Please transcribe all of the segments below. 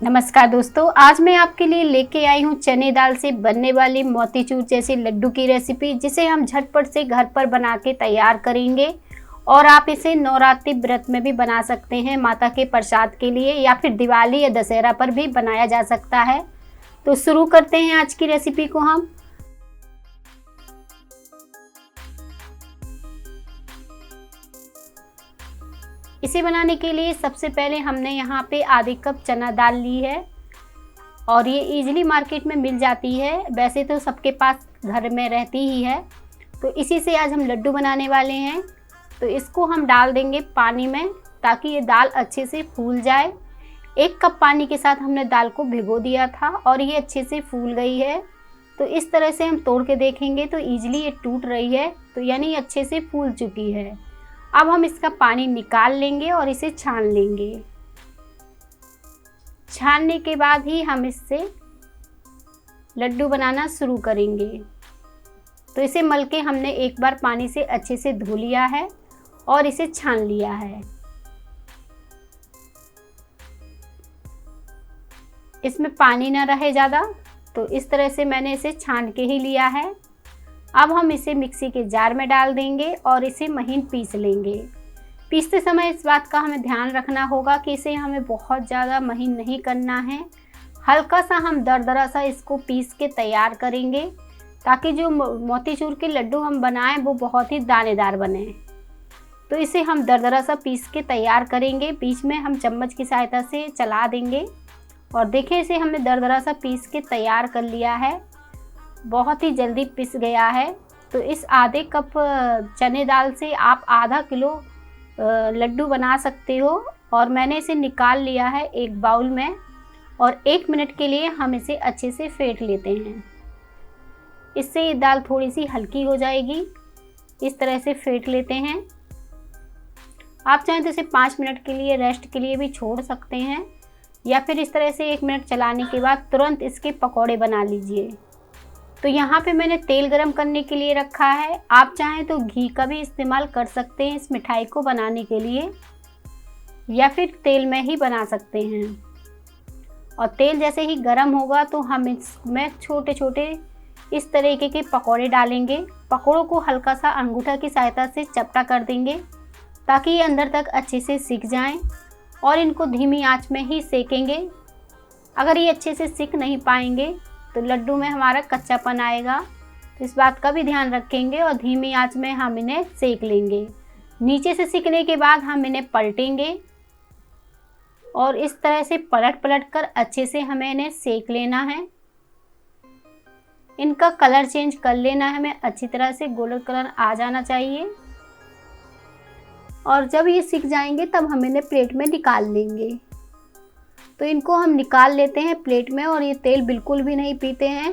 नमस्कार दोस्तों, आज मैं आपके लिए लेके आई हूँ चने दाल से बनने वाली मोतीचूर जैसे लड्डू की रेसिपी, जिसे हम झटपट से घर पर बना के तैयार करेंगे। और आप इसे नवरात्रि व्रत में भी बना सकते हैं, माता के प्रसाद के लिए, या फिर दिवाली या दशहरा पर भी बनाया जा सकता है। तो शुरू करते हैं आज की रेसिपी को हम। इसे बनाने के लिए सबसे पहले हमने यहाँ पे आधे कप चना दाल ली है और ये इजीली मार्केट में मिल जाती है। वैसे तो सबके पास घर में रहती ही है, तो इसी से आज हम लड्डू बनाने वाले हैं। तो इसको हम डाल देंगे पानी में ताकि ये दाल अच्छे से फूल जाए। 1 कप पानी के साथ हमने दाल को भिगो दिया था और ये अच्छे से फूल गई है। तो इस तरह से हम तोड़ के देखेंगे तो ईजिली ये टूट रही है, तो यानी अच्छे से फूल चुकी है। अब हम इसका पानी निकाल लेंगे और इसे छान लेंगे। छानने के बाद ही हम इससे लड्डू बनाना शुरू करेंगे। तो इसे मल के हमने एक बार पानी से अच्छे से धो लिया है और इसे छान लिया है। इसमें पानी ना रहे ज़्यादा, तो इस तरह से मैंने इसे छान के ही लिया है। अब हम इसे मिक्सी के जार में डाल देंगे और इसे महीन पीस लेंगे। पीसते समय इस बात का हमें ध्यान रखना होगा कि इसे हमें बहुत ज़्यादा महीन नहीं करना है, हल्का सा हम दरदरा सा इसको पीस के तैयार करेंगे, ताकि जो मोतीचूर के लड्डू हम बनाएं वो बहुत ही दानेदार बने। तो इसे हम दरदरा सा पीस के तैयार करेंगे। बीच में हम चम्मच की सहायता से चला देंगे और देखें, इसे हमने दरदरा सा पीस के तैयार कर लिया है। बहुत ही जल्दी पिस गया है। तो इस आधे कप चने दाल से आप आधा किलो लड्डू बना सकते हो। और मैंने इसे निकाल लिया है एक बाउल में और 1 मिनट के लिए हम इसे अच्छे से फेंट लेते हैं। इससे ये दाल थोड़ी सी हल्की हो जाएगी। इस तरह से फेंट लेते हैं। आप चाहें तो इसे 5 मिनट के लिए रेस्ट के लिए भी छोड़ सकते हैं, या फिर इस तरह से 1 मिनट चलाने के बाद तुरंत इसके पकौड़े बना लीजिए। तो यहाँ पे मैंने तेल गरम करने के लिए रखा है। आप चाहें तो घी का भी इस्तेमाल कर सकते हैं इस मिठाई को बनाने के लिए, या फिर तेल में ही बना सकते हैं। और तेल जैसे ही गरम होगा तो हम इसमें छोटे छोटे इस तरीके के पकौड़े डालेंगे। पकौड़ों को हल्का सा अंगूठा की सहायता से चपटा कर देंगे ताकि ये अंदर तक अच्छे से सिक जाएं, और इनको धीमी आंच में ही सेकेंगे। अगर ये अच्छे से सिक नहीं पाएंगे तो लड्डू में हमारा कच्चापन आएगा, तो इस बात का भी ध्यान रखेंगे और धीमी आंच में हम इन्हें सेक लेंगे। नीचे से सिकने के बाद हम इन्हें पलटेंगे और इस तरह से पलट पलट कर अच्छे से हमें इन्हें सेक लेना है। इनका कलर चेंज कर लेना है, हमें अच्छी तरह से गोल्डन कलर आ जाना चाहिए। और जब ये सिक जाएंगे तब हम इन्हें प्लेट में निकाल लेंगे। तो इनको हम निकाल लेते हैं प्लेट में, और ये तेल बिल्कुल भी नहीं पीते हैं।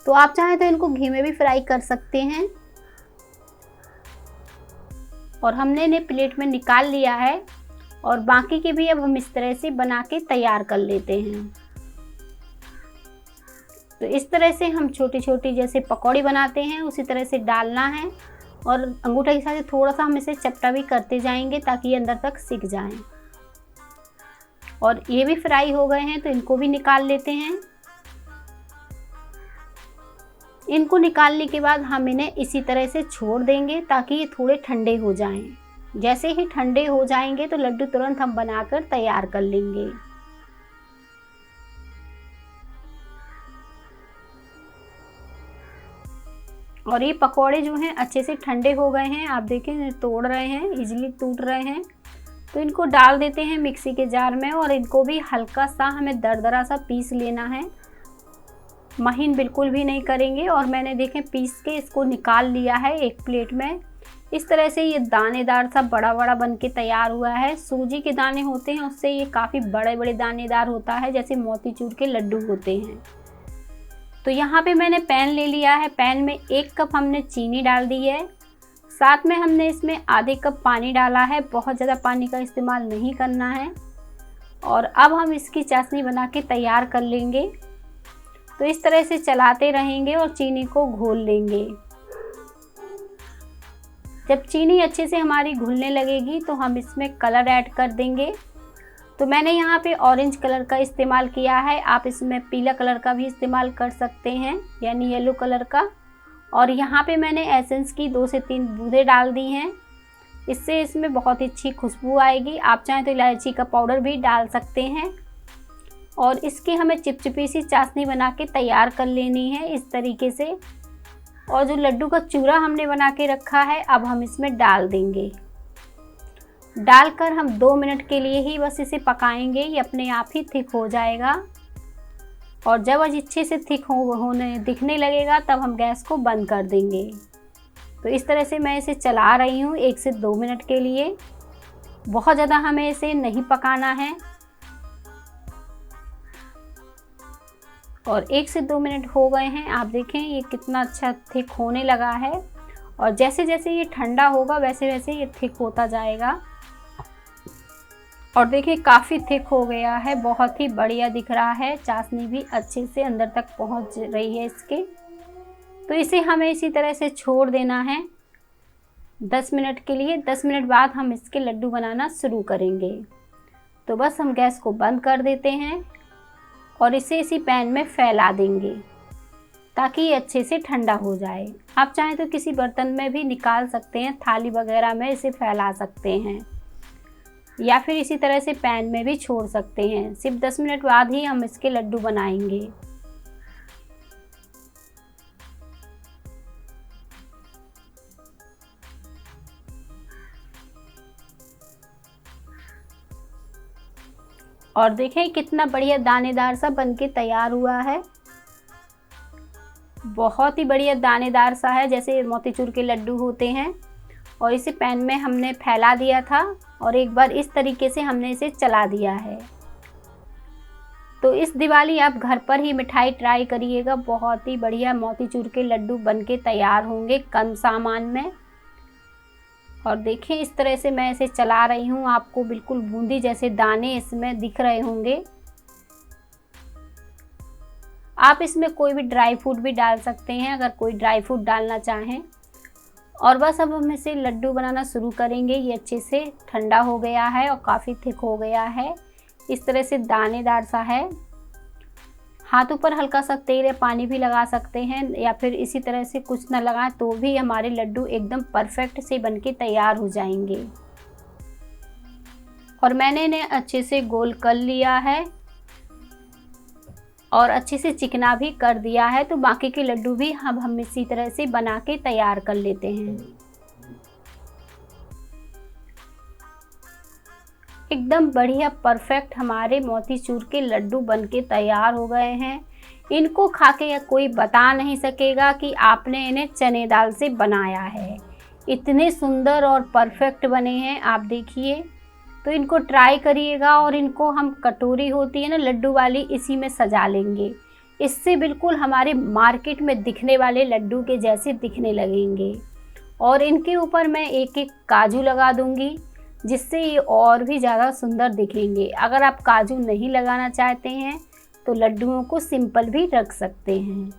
तो आप चाहें तो इनको घी में भी फ्राई कर सकते हैं। और हमने इन्हें प्लेट में निकाल लिया है और बाकी के भी अब हम इस तरह से बना के तैयार कर लेते हैं। तो इस तरह से हम छोटी छोटी जैसे पकौड़ी बनाते हैं उसी तरह से डालना है, और अंगूठे के साथ थोड़ा सा हम इसे चपटा भी करते जाएंगे ताकि ये अंदर तक सिक जाएं। और ये भी फ्राई हो गए हैं, तो इनको भी निकाल लेते हैं। इनको निकालने के बाद हम इन्हें इसी तरह से छोड़ देंगे ताकि ये थोड़े ठंडे हो जाएं। जैसे ही ठंडे हो जाएंगे तो लड्डू तुरंत हम बनाकर तैयार कर लेंगे। और ये पकोड़े जो हैं अच्छे से ठंडे हो गए हैं। आप देखें, तोड़ रहे हैं, इजीली टूट रहे हैं। तो इनको डाल देते हैं मिक्सी के जार में और इनको भी हल्का सा हमें दरदरा सा पीस लेना है, महीन बिल्कुल भी नहीं करेंगे। और मैंने देखें पीस के इसको निकाल लिया है एक प्लेट में। इस तरह से ये दानेदार सा बड़ा बड़ा बन के तैयार हुआ है। सूजी के दाने होते हैं उससे ये काफ़ी बड़े बड़े दानेदार होता है, जैसे मोतीचूर के लड्डू होते हैं। तो यहाँ पे मैंने पैन ले लिया है। पैन में 1 कप हमने चीनी डाल दी है, साथ में हमने इसमें आधे कप पानी डाला है। बहुत ज़्यादा पानी का इस्तेमाल नहीं करना है। और अब हम इसकी चाशनी बना के तैयार कर लेंगे। तो इस तरह से चलाते रहेंगे और चीनी को घोल लेंगे। जब चीनी अच्छे से हमारी घुलने लगेगी तो हम इसमें कलर ऐड कर देंगे। तो मैंने यहाँ पे ऑरेंज कलर का इस्तेमाल किया है, आप इसमें पीला कलर का भी इस्तेमाल कर सकते हैं, यानी येलो कलर का। और यहाँ पे मैंने एसेंस की 2 से 3 बूंदें डाल दी हैं, इससे इसमें बहुत ही अच्छी खुशबू आएगी। आप चाहें तो इलायची का पाउडर भी डाल सकते हैं। और इसकी हमें चिपचिपी सी चाशनी बना के तैयार कर लेनी है इस तरीके से। और जो लड्डू का चूरा हमने बना के रखा है, अब हम इसमें डाल देंगे। डालकर हम 2 मिनट के लिए ही बस इसे पकाएंगे, ये अपने आप ही थिक हो जाएगा। और जब अच्छे से थिक होने दिखने लगेगा तब हम गैस को बंद कर देंगे। तो इस तरह से मैं इसे चला रही हूँ 1 से 2 मिनट के लिए। बहुत ज़्यादा हमें इसे नहीं पकाना है। और 1 से 2 मिनट हो गए हैं, आप देखें ये कितना अच्छा थिक होने लगा है। और जैसे जैसे ये ठंडा होगा वैसे वैसे ये थिक होता जाएगा। और देखिए काफ़ी थिक हो गया है, बहुत ही बढ़िया दिख रहा है। चाशनी भी अच्छे से अंदर तक पहुंच रही है इसके। तो इसे हमें इसी तरह से छोड़ देना है 10 मिनट के लिए। 10 मिनट बाद हम इसके लड्डू बनाना शुरू करेंगे। तो बस हम गैस को बंद कर देते हैं और इसे इसी पैन में फैला देंगे ताकि ये अच्छे से ठंडा हो जाए। आप चाहें तो किसी बर्तन में भी निकाल सकते हैं, थाली वगैरह में इसे फैला सकते हैं, या फिर इसी तरह से पैन में भी छोड़ सकते हैं। सिर्फ 10 मिनट बाद ही हम इसके लड्डू बनाएंगे। और देखें कितना बढ़िया दानेदार सा बनके तैयार हुआ है। बहुत ही बढ़िया दानेदार सा है, जैसे मोतीचूर के लड्डू होते हैं। और इसे पैन में हमने फैला दिया था और एक बार इस तरीके से हमने इसे चला दिया है। तो इस दिवाली आप घर पर ही मिठाई ट्राई करिएगा, बहुत ही बढ़िया मोतीचूर के लड्डू बनके तैयार होंगे कम सामान में। और देखिए इस तरह से मैं इसे चला रही हूँ, आपको बिल्कुल बूंदी जैसे दाने इसमें दिख रहे होंगे। आप इसमें कोई भी ड्राई फ्रूट भी डाल सकते हैं अगर कोई ड्राई फ्रूट डालना चाहें। और बस अब हम इसे लड्डू बनाना शुरू करेंगे। ये अच्छे से ठंडा हो गया है और काफ़ी थिक हो गया है, इस तरह से दानेदार सा है। हाथों पर हल्का सा तेल या पानी भी लगा सकते हैं, या फिर इसी तरह से कुछ ना लगाएं तो भी हमारे लड्डू एकदम परफेक्ट से बनके तैयार हो जाएंगे। और मैंने इन्हें अच्छे से गोल कर लिया है और अच्छे से चिकना भी कर दिया है। तो बाकी के लड्डू भी हम इसी तरह से बना के तैयार कर लेते हैं। एकदम बढ़िया परफेक्ट हमारे मोतीचूर के लड्डू बनके तैयार हो गए हैं। इनको खा के कोई बता नहीं सकेगा कि आपने इन्हें चने दाल से बनाया है। इतने सुंदर और परफेक्ट बने हैं, आप देखिए। तो इनको ट्राई करिएगा। और इनको हम कटोरी होती है ना लड्डू वाली, इसी में सजा लेंगे। इससे बिल्कुल हमारे मार्केट में दिखने वाले लड्डू के जैसे दिखने लगेंगे। और इनके ऊपर मैं एक एक काजू लगा दूंगी, जिससे ये और भी ज़्यादा सुंदर दिखेंगे। अगर आप काजू नहीं लगाना चाहते हैं तो लड्डुओं को सिंपल भी रख सकते हैं।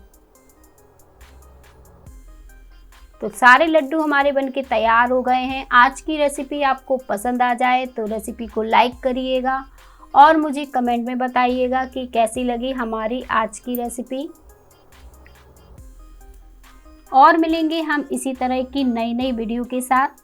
तो सारे लड्डू हमारे बनके तैयार हो गए हैं। आज की रेसिपी आपको पसंद आ जाए तो रेसिपी को लाइक करिएगा और मुझे कमेंट में बताइएगा कि कैसी लगी हमारी आज की रेसिपी। और मिलेंगे हम इसी तरह की नई नई वीडियो के साथ।